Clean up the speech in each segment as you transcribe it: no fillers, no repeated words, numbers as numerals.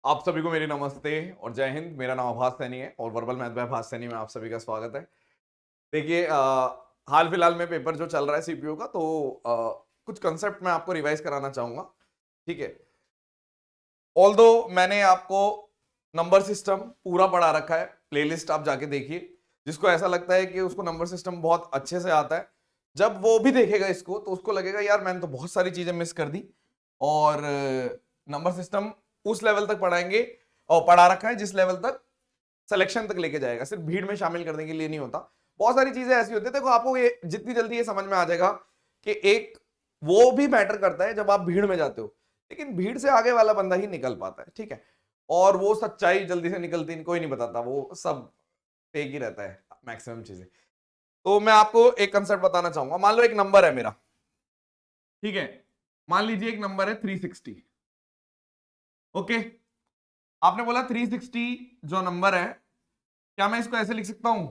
आप सभी को मेरी नमस्ते और जय हिंद। मेरा नाम आभास सैनी है और वर्बल मैथ बाय आभास सैनी में आप सभी का स्वागत है। देखिए, हाल फिलहाल में पेपर जो चल रहा है सीपीयू का, तो कुछ कंसेप्ट मैं आपको रिवाइज कराना चाहूंगा। ठीक है। ऑल्दो मैंने आपको नंबर सिस्टम पूरा पढ़ा रखा है, प्लेलिस्ट आप जाके देखिए। जिसको ऐसा लगता है कि उसको नंबर सिस्टम बहुत अच्छे से आता है, जब वो भी देखेगा इसको तो उसको लगेगा यार मैंने तो बहुत सारी चीजें मिस कर दी। और नंबर सिस्टम उस लेवल तक पढ़ाएंगे और पढ़ा रखा है जिस लेवल तक सिलेक्शन तक लेके जाएगा, सिर्फ भीड़ में शामिल करने के लिए नहीं होता। बहुत सारी चीजें ऐसी होती है, देखो आपको ये जितनी जल्दी ये समझ में आ जाएगा कि एक वो भी मैटर करता है जब आप भीड़ में जाते हो, लेकिन भीड़ से आगे वाला बंदा ही निकल पाता है। ठीक है। और वो सच्चाई जल्दी से निकलती कोई नहीं बताता, वो सब फेक ही रहता है मैक्सिमम चीजें। तो मैं आपको एक कंसेप्ट बताना चाहूंगा। मान लो एक नंबर है मेरा, ठीक है। मान लीजिए एक नंबर है 360। ओके। आपने बोला 360 जो नंबर है, क्या मैं इसको ऐसे लिख सकता हूं?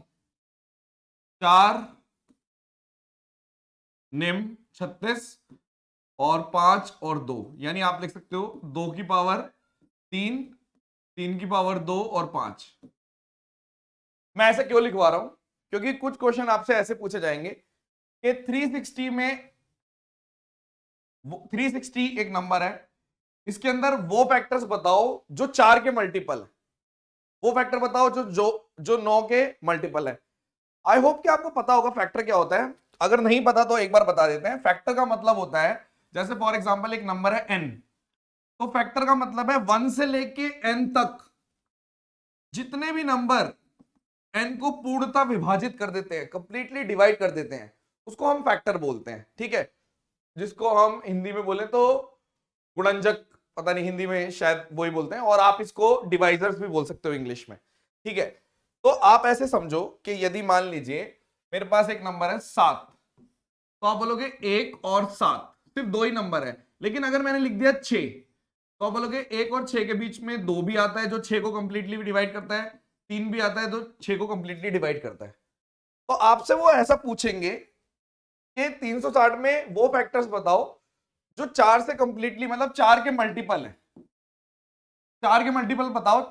4 निम 36 और 5 और 2, यानी आप लिख सकते हो 2 की पावर 3, 3 की पावर 2 और 5। मैं ऐसे क्यों लिखवा रहा हूं? क्योंकि कुछ क्वेश्चन आपसे ऐसे पूछे जाएंगे कि 360 में 360 एक नंबर है, इसके अंदर वो फैक्टर्स बताओ जो 4 के मल्टीपल है, वो फैक्टर बताओ जो जो जो 9 के मल्टीपल है। आई होप कि आपको पता होगा फैक्टर क्या होता है। अगर नहीं पता तो एक बार बता देते हैं। फैक्टर का मतलब होता है, जैसे फॉर एग्जांपल एक नंबर है n, तो फैक्टर का मतलब है 1 से लेके n तक जितने भी नंबर n को पूर्णतः विभाजित कर देते हैं, कंप्लीटली डिवाइड कर देते हैं, उसको हम फैक्टर बोलते हैं। ठीक है। जिसको हम हिंदी में बोले तो गुणनजक, पता नहीं हिंदी में शायद वही बोलते हैं, और आप इसको डिवाइजर्स भी बोल सकते हो इंग्लिश में। ठीक है। तो आप ऐसे समझो कि यदि मान लीजिए मेरे पास एक नंबर है 7, तो आप बोलोगे 1 और 7 सिर्फ दो ही नंबर है। लेकिन अगर मैंने लिख दिया 6, तो आप बोलोगे 1 और 6 के बीच में 2 भी आता है जो 6 को कंप्लीटली डिवाइड करता है, 3 भी आता है जो 6 को कंप्लीटली डिवाइड करता है। तो आपसे वो ऐसा पूछेंगे कि 360 में वो फैक्टर्स बताओ जो 4 से कंप्लीटली, मतलब 4 के मल्टीपल है, 4 के मल्टीपल बताओ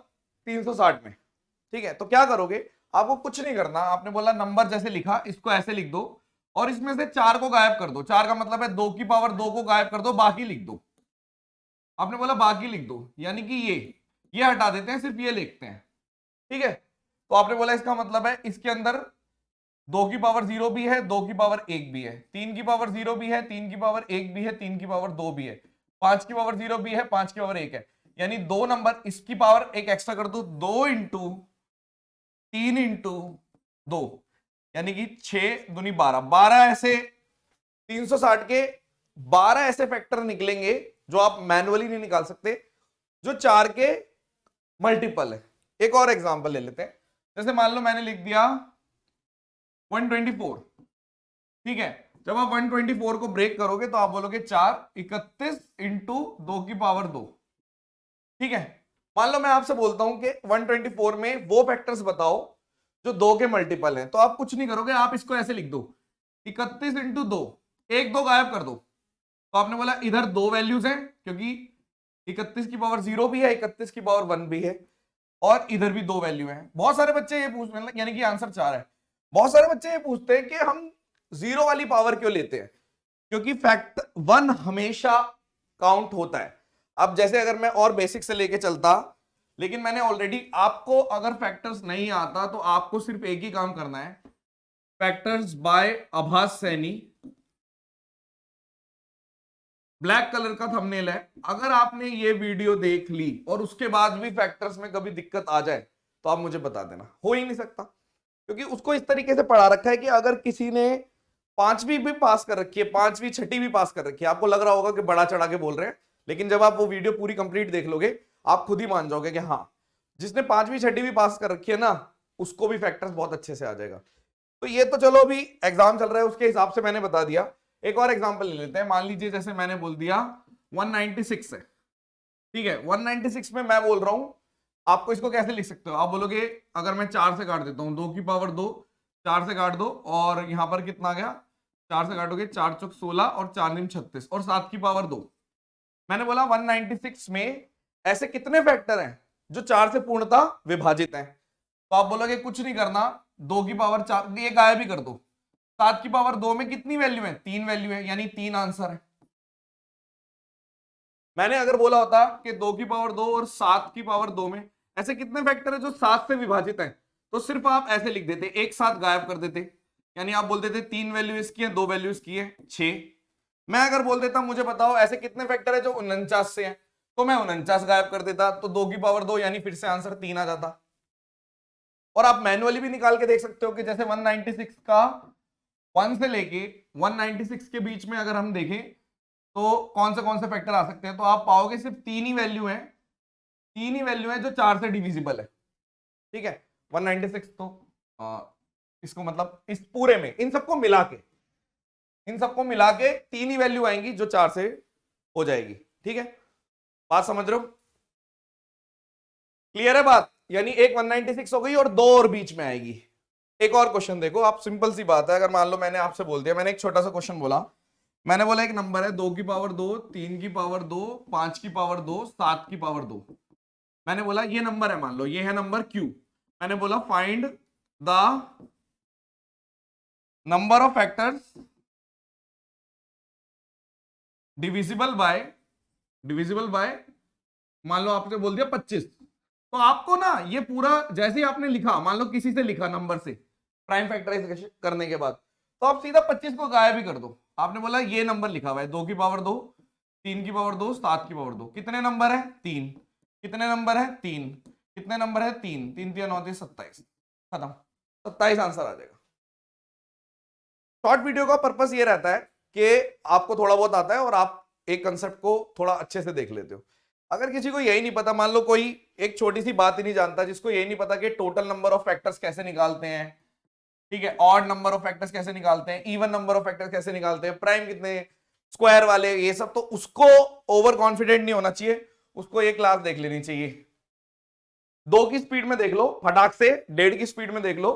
360 में। ठीक है। तो क्या करोगे? आपको कुछ नहीं करना। आपने बोला नंबर जैसे लिखा इसको ऐसे लिख दो और इसमें से 4 को गायब कर दो। 4 का मतलब है 2 की पावर 2 को गायब कर दो, बाकी लिख दो। आपने बोला बाकी लिख दो, यानी कि ये हटा देते हैं, सिर्फ ये लिखते हैं। ठीक है। तो आपने बोला इसका मतलब है इसके अंदर 2 की पावर 0 भी है, 2 की पावर 1 भी है, 3 की पावर 0 भी है, 3 की पावर 1 भी है, 3 की पावर 2 भी है, 5 की पावर 0 भी है, 5 की पावर 1 है। यानी दो नंबर इसकी पावर एक एक्स्ट्रा कर दो, 2 इंटू 3 इंटू 2, यानी कि 6 दूनी 12, 12 ऐसे 360 के 12 ऐसे फैक्टर निकलेंगे जो आप मैन्युअली नहीं निकाल सकते, जो 4 के मल्टीपल है। एक और एग्जांपल ले लेते हैं। जैसे मान लो मैंने लिख दिया 124। ठीक है। जब आप 124 को ब्रेक करोगे तो आप बोलोगे 4 31 इंटू 2 की पावर 2। ठीक है। मान लो मैं आपसे बोलता हूं कि 124 में वो फैक्टर्स बताओ जो 2 के मल्टीपल हैं, तो आप कुछ नहीं करोगे, आप इसको ऐसे लिख दो 31 इंटू 2, एक दो गायब कर दो। तो आपने बोला इधर दो वैल्यूज हैं क्योंकि 31 की पावर 0 भी है, 31 की पावर 1 भी है, और इधर भी दो वैल्यू है। बहुत सारे बच्चे ये पूछ, मतलब यानी कि आंसर 4 है। बहुत सारे बच्चे ये पूछते हैं कि हम 0 वाली पावर क्यों लेते हैं? क्योंकि फैक्ट 1 हमेशा काउंट होता है। अब जैसे अगर मैं और बेसिक से लेके चलता, लेकिन मैंने ऑलरेडी आपको, अगर फैक्टर्स नहीं आता तो आपको सिर्फ एक ही काम करना है, फैक्टर्स बाय आभास सैनी, ब्लैक कलर का थंबनेल है। अगर आपने ये वीडियो देख ली और उसके बाद भी फैक्टर्स में कभी दिक्कत आ जाए तो आप मुझे बता देना। हो ही नहीं सकता, क्योंकि उसको इस तरीके से पढ़ा रखा है कि अगर किसी ने 5वीं भी पास कर रखी है, 5वीं 6वीं भी पास कर रखी है, आपको लग रहा होगा कि बड़ा चढ़ा के बोल रहे हैं, लेकिन जब आप वो वीडियो पूरी कंप्लीट देख लोगे आप खुद ही मान जाओगे कि हाँ, जिसने 5वीं 6वीं भी पास कर रखी है ना, उसको भी फैक्टर्स बहुत अच्छे से आ जाएगा। तो ये तो चलो अभी एग्जाम चल रहा है उसके हिसाब से मैंने बता दिया। एक और एग्जांपल ले लेते हैं। मान लीजिए जैसे मैंने बोल दिया 196 है। ठीक है। 196 में मैं बोल रहा हूं, आपको इसको कैसे लिख सकते हो? आप बोलोगे अगर मैं 4 से काट देता हूं, 2 की पावर 2, 4 से काट दो, और यहां पर कितना आ गया? 4 से काटोगे 4 चौक 16 और 4 निम 36 और 7 की पावर 2। मैंने बोला 196 में ऐसे कितने फैक्टर हैं जो 4 से पूर्णतः विभाजित हैं? तो आप बोलोगे कुछ नहीं करना, 2 की पावर 4 ये गायब ही कर दो। 7 की पावर 2 में कितनी वैल्यू है? 3 वैल्यू है, यानी 3 आंसर है। मैंने अगर बोला होता कि 2 की पावर 2 और 7 की पावर 2 में ऐसे कितने फैक्टर है जो 7 से विभाजित हैं, तो सिर्फ आप ऐसे लिख देते, एक साथ गायब कर देते, यानी आप बोल देते 3 वैल्यू इसकी है, 2 वैल्यू इसकी है, 6। मैं अगर बोल देता मुझे बताओ ऐसे कितने फैक्टर है जो 49 से हैं, तो मैं 49 गायब कर देता, तो 2 की पावर 2 यानी फिर से आंसर 3 आ जाता। और आप मैन्युअली भी निकाल के देख सकते हो कि जैसे 196 का 1 से लेके 196 के बीच में अगर हम देखें तो कौन से फैक्टर आ सकते हैं, तो आप पाओगे सिर्फ 3 ही वैल्यू है, 3 ही वैल्यू है जो 4 से डिविजिबल है। ठीक है, 196 तो इसको मतलब इस पूरे में इन सबको मिला के 3 ही वैल्यू आएंगी जो 4 से हो जाएगी। ठीक है, बात समझ रहे हो? क्लियर है बात? यानी एक 196 हो गई और 2 और बीच में आएगी। एक और क्वेश्चन देखो आप, सिंपल सी बात है। अगर मान लो मैंने आपसे बोल दिया, मैंने एक छोटा सा क्वेश्चन बोला, मैंने बोला एक नंबर है 2 की पावर 2, 3 की पावर 2, 5 की पावर 2, 7 की पावर 2। मैंने बोला ये नंबर है, मान लो ये है नंबर Q। मैंने बोला find the number of factors divisible by मान लो आपने बोल दिया 25। तो आपको ना ये पूरा जैसे ही आपने लिखा, मान लो किसी से लिखा नंबर से प्राइम फैक्टराइजेशन करने के बाद, तो आप सीधा 25 को गायब ही कर दो। आपने बोला ये नंबर लिखा हुआ है 2 की पावर 2, 3 की पावर 2, 7 की पावर 2, कितने नंबर है? 3। कितने नंबर है? 3। कितने नंबर है? 3। 3 3 9 27, खत्म, 27 आंसर आ जाएगा। शॉर्ट वीडियो का पर्पस ये रहता है कि आपको थोड़ा बहुत आता है और आप एक कंसेप्ट को थोड़ा अच्छे से देख लेते हो। अगर किसी को यही नहीं पता, मान लो कोई एक छोटी सी बात ही नहीं जानता, जिसको यही नहीं पता कि टोटल नंबर ऑफ फैक्टर्स कैसे निकालते हैं, ठीक है, ऑड नंबर ऑफ फैक्टर्स कैसे निकालते हैं, इवन नंबर ऑफ फैक्टर्स कैसे निकालते हैं, प्राइम कितने, स्क्वायर वाले, ये सब, तो उसको ओवर कॉन्फिडेंट नहीं होना चाहिए, उसको ये क्लास देख लेनी चाहिए। 2 की स्पीड में देख लो, फटाक से 1.5 की स्पीड में देख लो,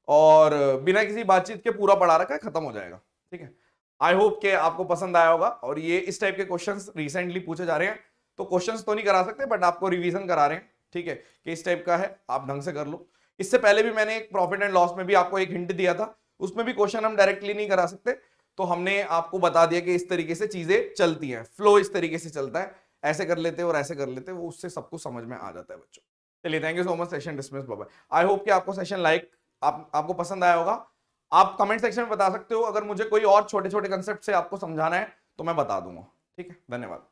और बिना किसी बातचीत के पूरा पढ़ा रखा है, खत्म हो जाएगा। ठीक है, आई होप कि आपको पसंद आया होगा। और ये इस टाइप के क्वेश्चंस रिसेंटली पूछे जा रहे हैं, तो क्वेश्चंस तो नहीं करा सकते बट आपको रिवीजन करा रहे हैं। ठीक है, कि इस टाइप का है, आप ढंग से कर लो। इससे पहले भी मैंने एक प्रॉफिट एंड लॉस में भी आपको एक हिंट दिया था, उसमें भी क्वेश्चन हम डायरेक्टली नहीं करा सकते, तो हमने आपको बता दिया कि इस तरीके से चीजें चलती हैं, फ्लो इस तरीके से चलता है, ऐसे कर लेते और ऐसे कर लेते, वो उससे सब कुछ समझ में आ जाता है बच्चों। चलिए, thank you so much, session dismiss, bye bye. I hope कि आपको सेशन आपको पसंद आया होगा। आप कमेंट सेक्शन में बता सकते हो, अगर मुझे कोई और छोटे छोटे कंसेप्ट से आपको समझाना है तो मैं बता दूंगा। ठीक है, धन्यवाद।